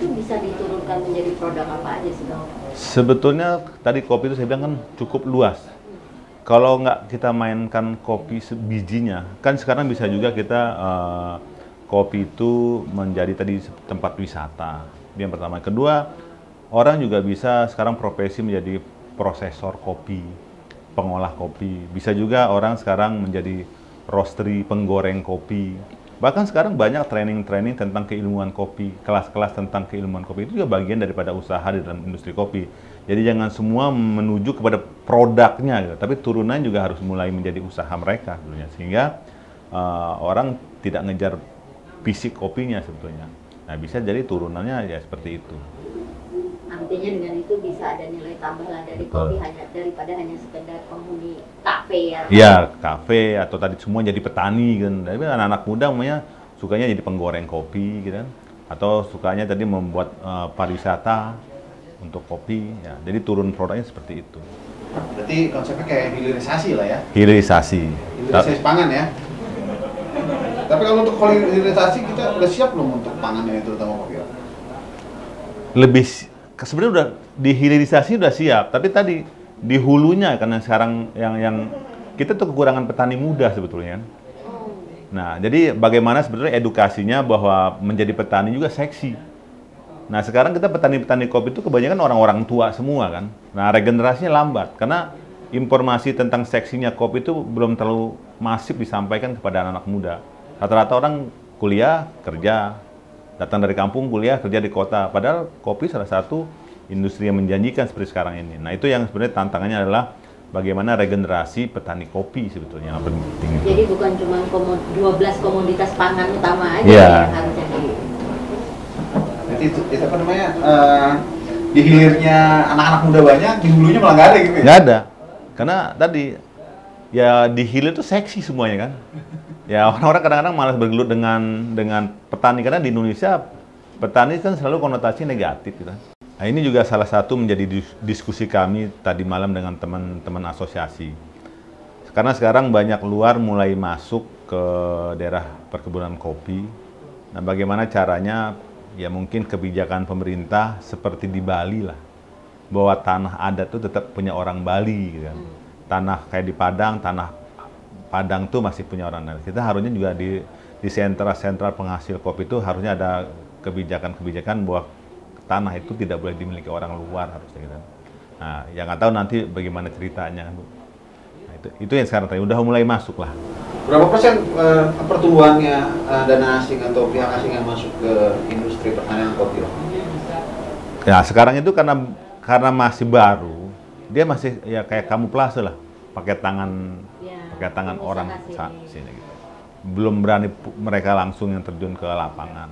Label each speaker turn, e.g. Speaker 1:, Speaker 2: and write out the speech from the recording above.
Speaker 1: itu bisa diturunkan menjadi produk apa aja sih Bang?
Speaker 2: Sebetulnya tadi kopi itu saya bilang kan cukup luas. Kalau nggak kita mainkan kopi bijinya, kan sekarang bisa juga kita kopi itu menjadi tadi tempat wisata. Yang pertama. Kedua, orang juga bisa sekarang profesi menjadi prosesor kopi, pengolah kopi. Bisa juga orang sekarang menjadi roastery, penggoreng kopi. Bahkan sekarang banyak training-training tentang keilmuan kopi, kelas-kelas tentang keilmuan kopi. Itu juga bagian daripada usaha di dalam industri kopi. Jadi jangan semua menuju kepada produknya, gitu. Tapi turunan juga harus mulai menjadi usaha mereka, sebetulnya. Sehingga orang tidak ngejar fisik kopinya sebetulnya. Nah, bisa jadi turunannya ya seperti itu.
Speaker 1: Artinya dengan itu bisa ada nilai tambah lah dari
Speaker 2: Betul.
Speaker 1: kopi daripada hanya sekedar penghuni kafe ya.
Speaker 2: Iya, kafe atau tadi semua jadi petani kan. Tapi anak-anak muda namanya sukanya jadi penggoreng kopi gitu kan. Atau sukanya tadi membuat pariwisata untuk kopi ya. Jadi turun produknya seperti itu.
Speaker 3: Berarti konsepnya kayak hilirisasi lah ya.
Speaker 2: Hilirisasi.
Speaker 3: Hilirisasi pangan ya. Tapi kalau untuk hilirisasi kita udah siap belum untuk pangannya terutama kopi?
Speaker 2: Sebenarnya udah dihilirisasi udah siap, tapi tadi di hulunya karena sekarang yang kita tuh kekurangan petani muda sebetulnya. Nah, jadi bagaimana sebetulnya edukasinya bahwa menjadi petani juga seksi. Nah, sekarang kita petani-petani kopi itu kebanyakan orang-orang tua semua kan. Nah, regenerasinya lambat karena informasi tentang seksinya kopi itu belum terlalu masif disampaikan kepada anak-anak muda. Rata-rata orang kuliah, kerja, datang dari kampung, kuliah, kerja di kota. Padahal kopi salah satu industri yang menjanjikan seperti sekarang ini. Nah, itu yang sebenarnya tantangannya adalah bagaimana regenerasi petani kopi sebetulnya yang penting.
Speaker 1: Jadi bukan cuma 12 komoditas pangan utama aja
Speaker 2: ya.
Speaker 1: yang harus jadi.
Speaker 3: Jadi itu apa namanya? Di hilirnya anak-anak muda banyak, di hulunya malah nggak ada gitu ya?
Speaker 2: Nggak ada. Karena tadi ya di hilir itu seksi semuanya kan. Ya orang-orang kadang-kadang malas bergelut dengan petani karena di Indonesia petani kan selalu konotasi negatif gitu. Nah, ini juga salah satu menjadi diskusi kami tadi malam dengan teman-teman asosiasi. Karena sekarang banyak luar mulai masuk ke daerah perkebunan kopi. Nah, bagaimana caranya ya mungkin kebijakan pemerintah seperti di Bali lah. Bahwa tanah adat itu tetap punya orang Bali gitu kan. Tanah kayak di Padang tuh masih punya orang lain. Kita harusnya juga di sentra-sentra penghasil kopi itu harusnya ada kebijakan-kebijakan bahwa tanah itu tidak boleh dimiliki orang luar harusnya gitu. Nah, yang nggak tahu nanti bagaimana ceritanya, Bu. Nah, itu yang sekarang tadi udah mulai masuk lah.
Speaker 3: Berapa persen pertumbuhannya dana asing atau pihak asing yang masuk ke industri pertanian kopi?
Speaker 2: Ya, sekarang itu karena masih baru, dia masih ya kayak kamuflase lah, pakai tangan orang sini gitu. Belum berani mereka langsung yang terjun ke lapangan.